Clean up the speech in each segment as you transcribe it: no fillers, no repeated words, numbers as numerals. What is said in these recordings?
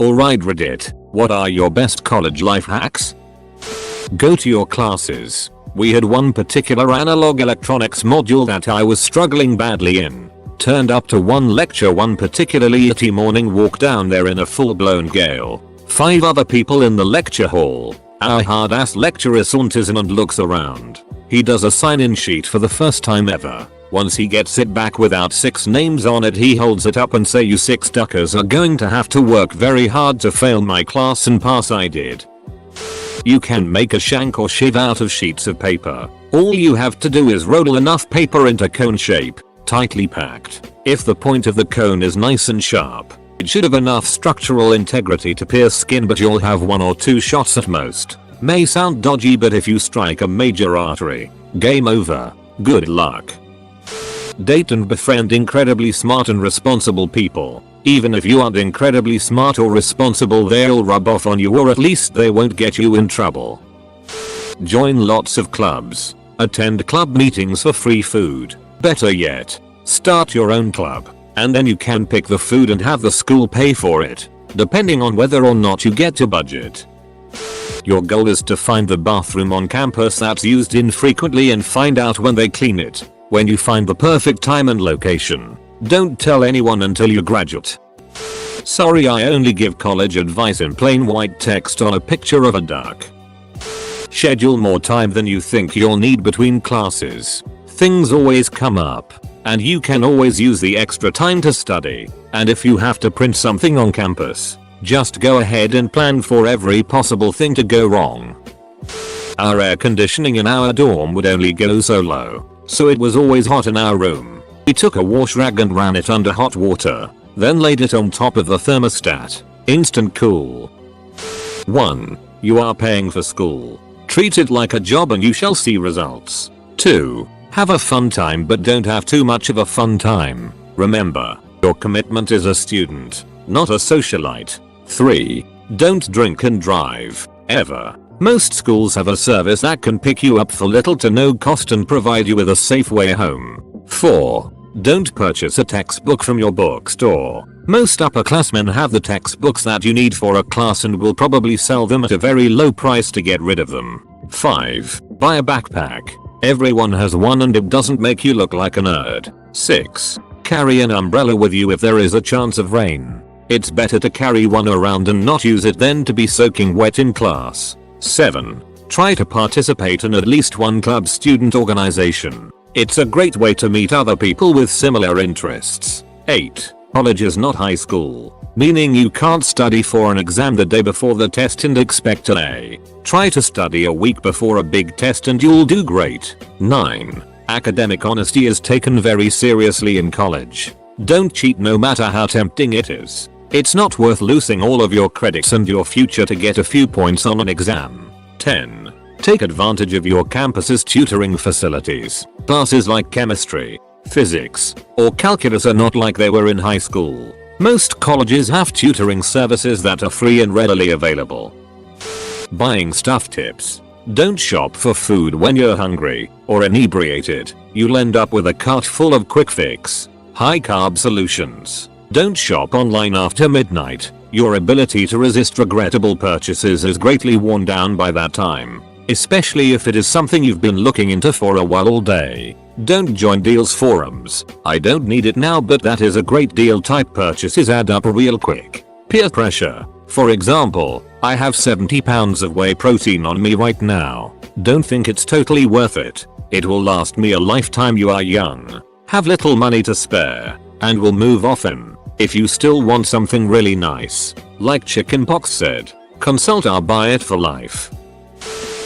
Alright Reddit, what are your best college life hacks? Go to your classes. We had one particular analog electronics module that I was struggling badly in. Turned up to one lecture one particularly itty morning, walked down there in a full-blown gale. 5 other people in the lecture hall. Our hard-ass lecturer saunters in and looks around. He does a sign-in sheet for the first time ever. Once he gets it back without 6 names on it, he holds it up and say, "You 6 duckers are going to have to work very hard to fail my class and pass." I did. You can make a shank or shiv out of sheets of paper. All you have to do is roll enough paper into cone shape, tightly packed. If the point of the cone is nice and sharp, it should have enough structural integrity to pierce skin, but you'll have 1 or 2 shots at most. May sound dodgy, but if you strike a major artery, game over. Good luck. Date and befriend incredibly smart and responsible people. Even if you aren't incredibly smart or responsible, they'll rub off on you, or at least they won't get you in trouble. Join lots of clubs. Attend club meetings for free food. Better yet, start your own club, and then you can pick the food and have the school pay for it, depending on whether or not you get to budget. Your goal is to find the bathroom on campus that's used infrequently and find out when they clean it. When you find the perfect time and location, don't tell anyone until you graduate. Sorry, I only give college advice in plain white text on a picture of a duck. Schedule more time than you think you'll need between classes. Things always come up, and you can always use the extra time to study. And if you have to print something on campus, just go ahead and plan for every possible thing to go wrong. Our air conditioning in our dorm would only go so low, so it was always hot in our room. We took a wash rag and ran it under hot water, then laid it on top of the thermostat. Instant cool. 1. You are paying for school. Treat it like a job and you shall see results. 2. Have a fun time, but don't have too much of a fun time. Remember, your commitment is a student, not a socialite. 3. Don't drink and drive, ever. Most schools have a service that can pick you up for little to no cost and provide you with a safe way home. 4. Don't purchase a textbook from your bookstore. Most upperclassmen have the textbooks that you need for a class and will probably sell them at a very low price to get rid of them. 5. Buy a backpack. Everyone has one and it doesn't make you look like a nerd. 6. Carry an umbrella with you if there is a chance of rain. It's better to carry one around and not use it than to be soaking wet in class. 7. Try to participate in at least one club student organization. It's a great way to meet other people with similar interests. 8. College is not high school, meaning you can't study for an exam the day before the test and expect an A. Try to study a week before a big test and you'll do great. 9. Academic honesty is taken very seriously in college. Don't cheat no matter how tempting it is. It's not worth losing all of your credits and your future to get a few points on an exam. 10. Take advantage of your campus's tutoring facilities. Classes like chemistry, physics, or calculus are not like they were in high school. Most colleges have tutoring services that are free and readily available. Buying stuff tips. Don't shop for food when you're hungry or inebriated. You'll end up with a cart full of quick fix, high carb solutions. Don't shop online after midnight. Your ability to resist regrettable purchases is greatly worn down by that time, especially if it is something you've been looking into for a while all day. Don't join deals forums. I don't need it now, but that is a great deal type purchases add up real quick. Peer pressure. For example, I have 70 pounds of whey protein on me right now. Don't think it's totally worth it. It will last me a lifetime. You are young, have little money to spare, and will move often. If you still want something really nice, like chickenpox said, consult our Buy It for Life.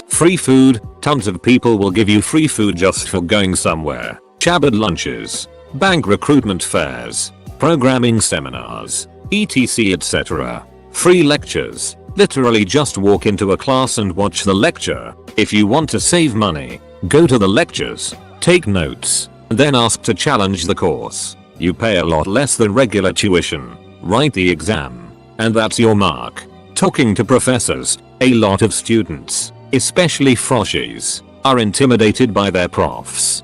Free food. Tons of people will give you free food just for going somewhere. Shabbat lunches, bank recruitment fairs, programming seminars, etc, etc. Free lectures. Literally just walk into a class and watch the lecture. If you want to save money, go to the lectures, take notes, and then ask to challenge the course. You pay a lot less than regular tuition, write the exam, and that's your mark. Talking to professors. A lot of students, especially freshies, are intimidated by their profs.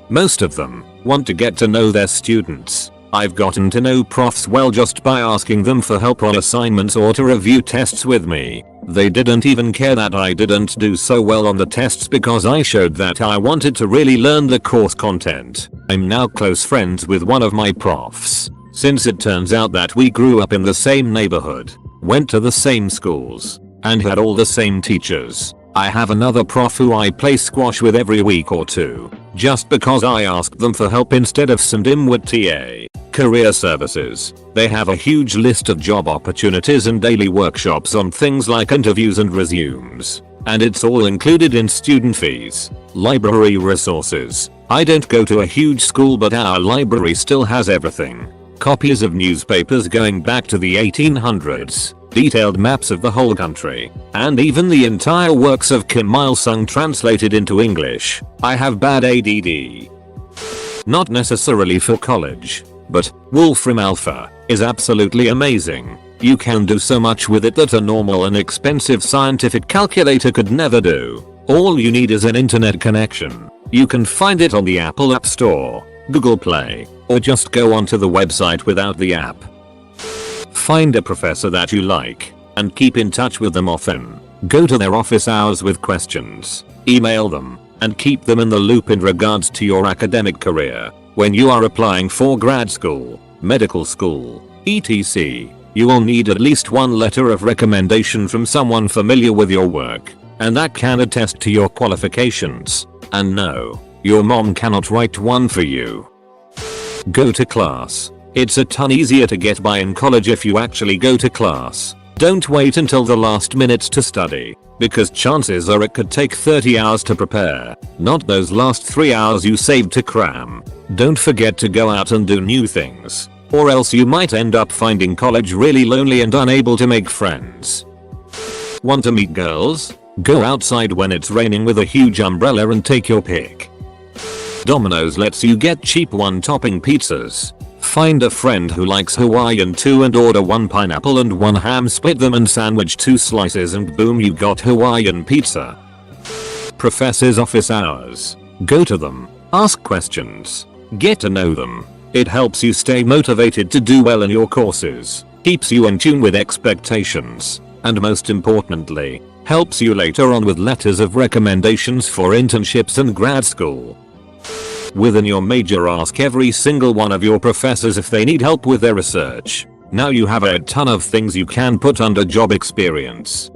Most of them, want to get to know their students. I've gotten to know profs well just by asking them for help on assignments or to review tests with me. They didn't even care that I didn't do so well on the tests because I showed that I wanted to really learn the course content. I'm now close friends with one of my profs, since it turns out that we grew up in the same neighborhood, went to the same schools, and had all the same teachers. I have another prof who I play squash with every week or two, just because I asked them for help instead of some dimwit TA. Career services. They have a huge list of job opportunities and daily workshops on things like interviews and resumes. And it's all included in student fees. Library resources. I don't go to a huge school, but our library still has everything. Copies of newspapers going back to the 1800s. Detailed maps of the whole country, and even the entire works of Kim Il-sung translated into English. I have bad ADD. Not necessarily for college, but Wolfram Alpha is absolutely amazing. You can do so much with it that a normal and expensive scientific calculator could never do. All you need is an internet connection. You can find it on the Apple App Store, Google Play, or just go onto the website without the app. Find a professor that you like and keep in touch with them often. Go to their office hours with questions, email them, and keep them in the loop in regards to your academic career. When you are applying for grad school, medical school, etc., you will need at least one letter of recommendation from someone familiar with your work and that can attest to your qualifications. And no, your mom cannot write one for you. Go to class. It's a ton easier to get by in college if you actually go to class. Don't wait until the last minutes to study, because chances are it could take 30 hours to prepare, not those last 3 hours you saved to cram. Don't forget to go out and do new things, or else you might end up finding college really lonely and unable to make friends. Want to meet girls? Go outside when it's raining with a huge umbrella and take your pick. Domino's lets you get cheap one-topping pizzas. Find a friend who likes Hawaiian too and order 1 pineapple and 1 ham, split them and sandwich 2 slices and boom, you got Hawaiian pizza. Professors' office hours. Go to them. Ask questions. Get to know them. It helps you stay motivated to do well in your courses, keeps you in tune with expectations, and most importantly, helps you later on with letters of recommendations for internships and grad school. Within your major, ask every single one of your professors if they need help with their research. Now you have a ton of things you can put under job experience.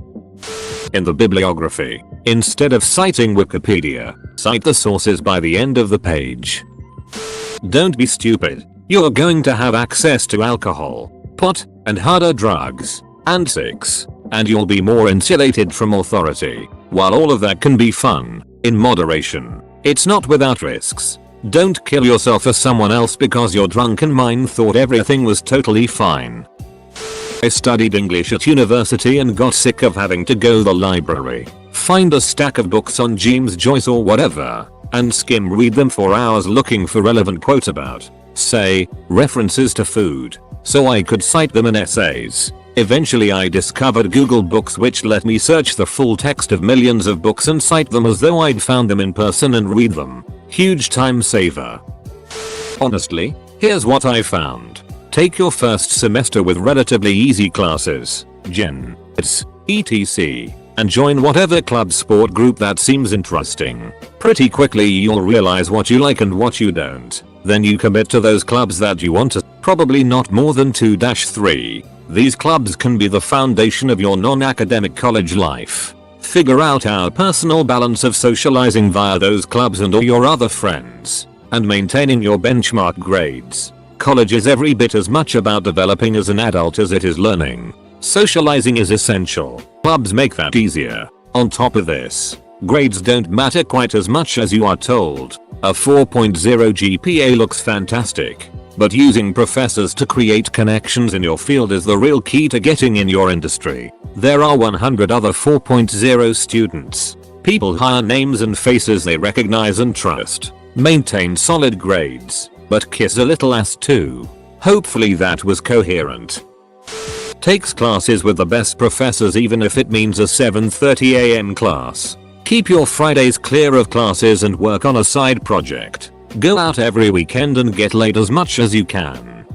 In the bibliography, instead of citing Wikipedia, cite the sources by the end of the page. Don't be stupid. You're going to have access to alcohol, pot, and harder drugs, and sex, and you'll be more insulated from authority. While all of that can be fun, in moderation, it's not without risks. Don't kill yourself or someone else because your drunken mind thought everything was totally fine. I studied English at university and got sick of having to go to the library, find a stack of books on James Joyce or whatever, and skim read them for hours looking for relevant quotes about, say, references to food, so I could cite them in essays. Eventually I discovered Google Books, which let me search the full text of millions of books and cite them as though I'd found them in person and read them. Huge time saver. Honestly, here's what I found. Take your first semester with relatively easy classes, Gen Eds, etc., and join whatever club sport group that seems interesting. Pretty quickly you'll realize what you like and what you don't. Then you commit to those clubs that you want to, probably not more than 2-3. These clubs can be the foundation of your non-academic college life. Figure out our personal balance of socializing via those clubs and all your other friends, and maintaining your benchmark grades. College is every bit as much about developing as an adult as it is learning. Socializing is essential. Clubs make that easier. On top of this, grades don't matter quite as much as you are told. A 4.0 GPA looks fantastic, but using professors to create connections in your field is the real key to getting in your industry. There are 100 other 4.0 students. People hire names and faces they recognize and trust. Maintain solid grades, but kiss a little ass too. Hopefully that was coherent. Takes classes with the best professors even if it means a 7:30 AM class. Keep your Fridays clear of classes and work on a side project. Go out every weekend and get laid as much as you can.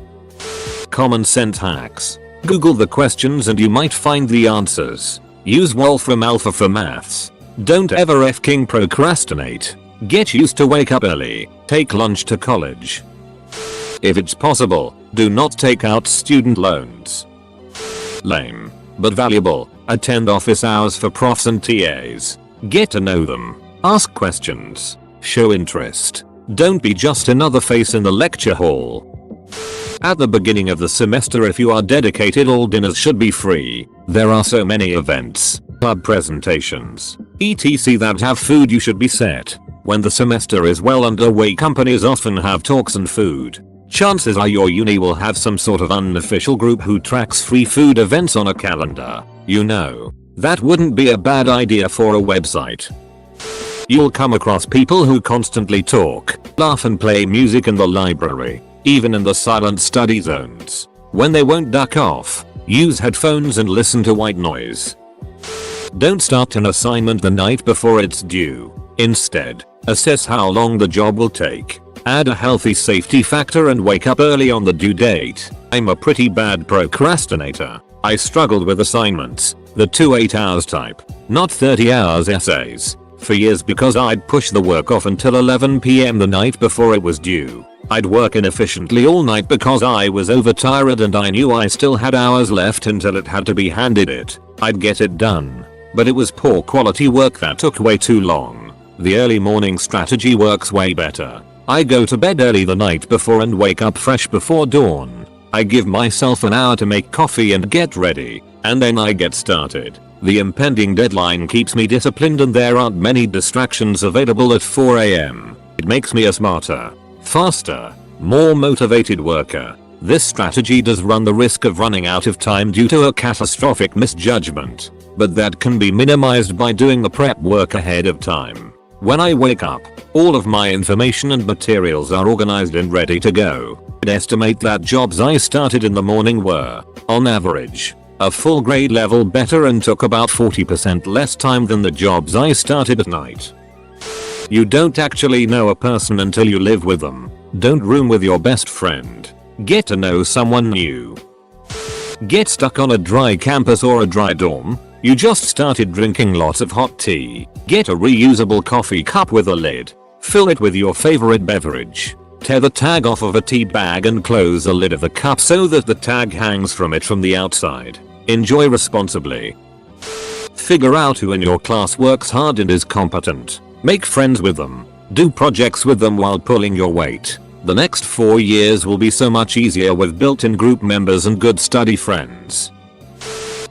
common sense hacks. Google the questions and you might find the answers. Use Wolfram Alpha for maths. Don't ever f***ing procrastinate. Get used to wake up early. Take lunch to college. If it's possible, do not take out student loans. Lame, but valuable. Attend office hours for profs and TAs. Get to know them. Ask questions. Show interest. Don't be just another face in the lecture hall. At the beginning of the semester, if you are dedicated, all dinners should be free. There are so many events, club presentations, etc. that have food. You should be set. When the semester is well underway, companies often have talks and food. Chances are your uni will have some sort of unofficial group who tracks free food events on a calendar. You know, that wouldn't be a bad idea for a website. You'll come across people who constantly talk, laugh and play music in the library, even in the silent study zones. When they won't duck off, use headphones and listen to white noise. Don't start an assignment the night before it's due. Instead, assess how long the job will take. Add a healthy safety factor and wake up early on the due date. I'm a pretty bad procrastinator. I struggled with assignments, the 2 8-hours type, not 30 hours essays, for years because I'd push the work off until 11 PM the night before it was due. I'd work inefficiently all night because I was overtired and I knew I still had hours left until it had to be handed it. I'd get it done, but it was poor quality work that took way too long. The early morning strategy works way better. I go to bed early the night before and wake up fresh before dawn. I give myself an hour to make coffee and get ready, and then I get started. The impending deadline keeps me disciplined and there aren't many distractions available at 4 AM. It makes me a smarter, faster, more motivated worker. This strategy does run the risk of running out of time due to a catastrophic misjudgment, but that can be minimized by doing the prep work ahead of time. When I wake up, all of my information and materials are organized and ready to go. I'd estimate that jobs I started in the morning were, on average, a full grade level better and took about 40% less time than the jobs I started at night. You don't actually know a person until you live with them. Don't room with your best friend. Get to know someone new. Get stuck on a dry campus or a dry dorm? You just started drinking lots of hot tea. Get a reusable coffee cup with a lid. Fill it with your favorite beverage. Tear the tag off of a tea bag and close the lid of the cup so that the tag hangs from it from the outside. Enjoy responsibly. Figure out who in your class works hard and is competent. Make friends with them. Do projects with them while pulling your weight. The next 4 years will be so much easier with built-in group members and good study friends.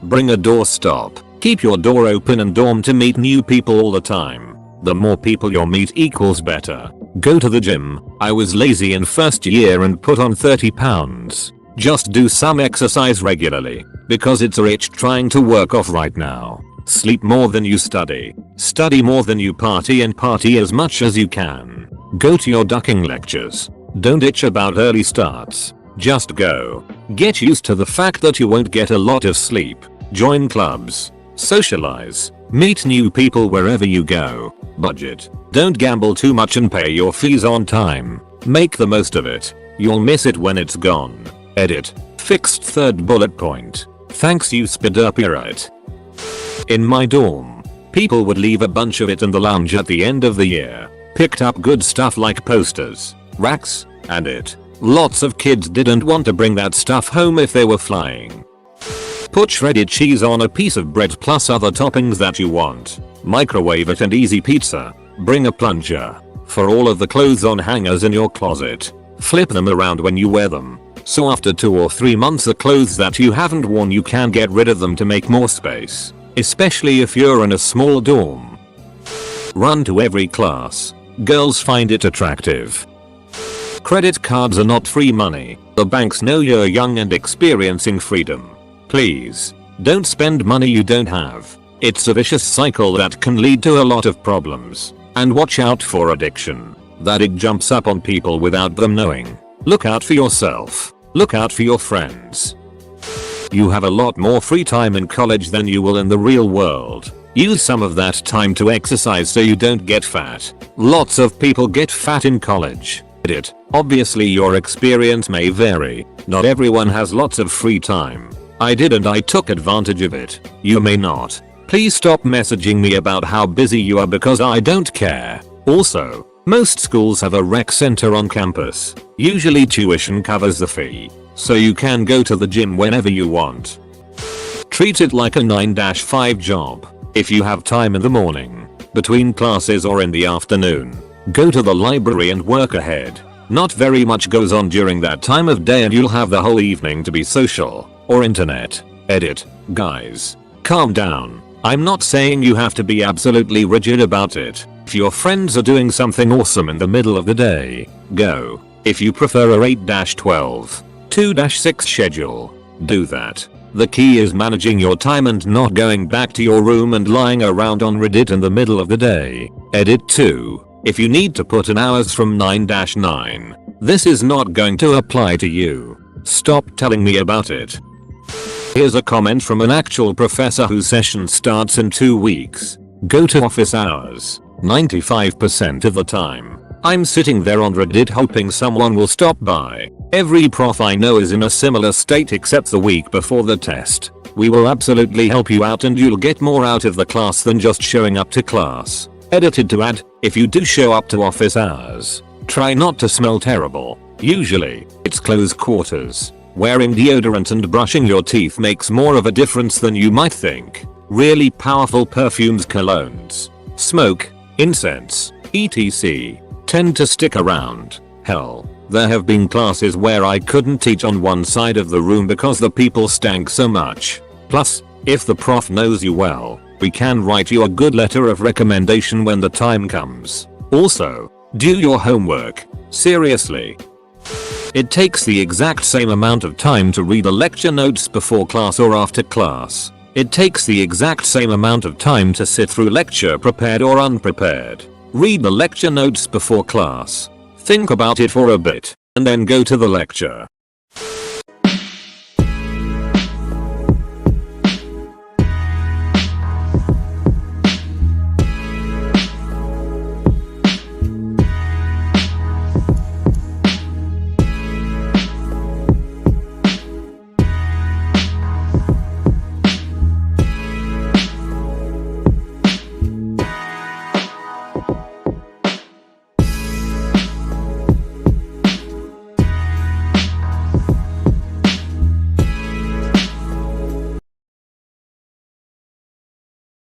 Bring a doorstop. Keep your door open and dorm to meet new people all the time. The more people you meet equals better. Go to the gym. I was lazy in first year and put on 30 pounds. Just do some exercise regularly, because it's a itch trying to work off right now. Sleep more than you study. Study more than you party and party as much as you can. Go to your ducking lectures. Don't itch about early starts. Just go. Get used to the fact that you won't get a lot of sleep. Join clubs. Socialize. Meet new people wherever you go. Budget. Don't gamble too much and pay your fees on time. Make the most of it. You'll miss it when it's gone. Edit. Fixed third bullet point. Thanks, you sped up it. In my dorm, people would leave a bunch of it in the lounge at the end of the year. Picked up good stuff like posters, racks, and it. Lots of kids didn't want to bring that stuff home if they were flying. Put shredded cheese on a piece of bread plus other toppings that you want. Microwave it and easy pizza. Bring a plunger. For all of the clothes on hangers in your closet. Flip them around when you wear them. So after 2 or 3 months the clothes that you haven't worn you can get rid of them to make more space. Especially if you're in a small dorm. Run to every class. Girls find it attractive. Credit cards are not free money. The banks know you're young and experiencing freedom. Please, don't spend money you don't have. It's a vicious cycle that can lead to a lot of problems. And watch out for addiction. That it jumps up on people without them knowing. Look out for yourself. Look out for your friends. You have a lot more free time in college than you will in the real world. Use some of that time to exercise so you don't get fat. Lots of people get fat in college. Edit. Obviously your experience may vary. Not everyone has lots of free time. I did and I took advantage of it. You may not. Please stop messaging me about how busy you are because I don't care. Also, most schools have a rec center on campus. Usually tuition covers the fee, so you can go to the gym whenever you want. Treat it like a 9-5 job. If you have time in the morning, between classes or in the afternoon, go to the library and work ahead. Not very much goes on during that time of day and you'll have the whole evening to be social or internet. Edit. Guys, calm down. I'm not saying you have to be absolutely rigid about it. If your friends are doing something awesome in the middle of the day, go. If you prefer a 8-12, 2-6 schedule, do that. The key is managing your time and not going back to your room and lying around on Reddit in the middle of the day. Edit 2. If you need to put in hours from 9-9, this is not going to apply to you. Stop telling me about it. Here's a comment from an actual professor whose session starts in 2 weeks. Go to office hours. 95% of the time, I'm sitting there on Reddit hoping someone will stop by. Every prof I know is in a similar state except the week before the test. We will absolutely help you out and you'll get more out of the class than just showing up to class. Edited to add, if you do show up to office hours, try not to smell terrible. Usually, it's close quarters. Wearing deodorant and brushing your teeth makes more of a difference than you might think. Really powerful perfumes, colognes, smoke, incense, etc. tend to stick around. Hell, there have been classes where I couldn't teach on one side of the room because the people stank so much. Plus, if the prof knows you well, we can write you a good letter of recommendation when the time comes. Also, do your homework. Seriously. It takes the exact same amount of time to read the lecture notes before class or after class. It takes the exact same amount of time to sit through lecture prepared or unprepared. Read the lecture notes before class. Think about it for a bit, and then go to the lecture.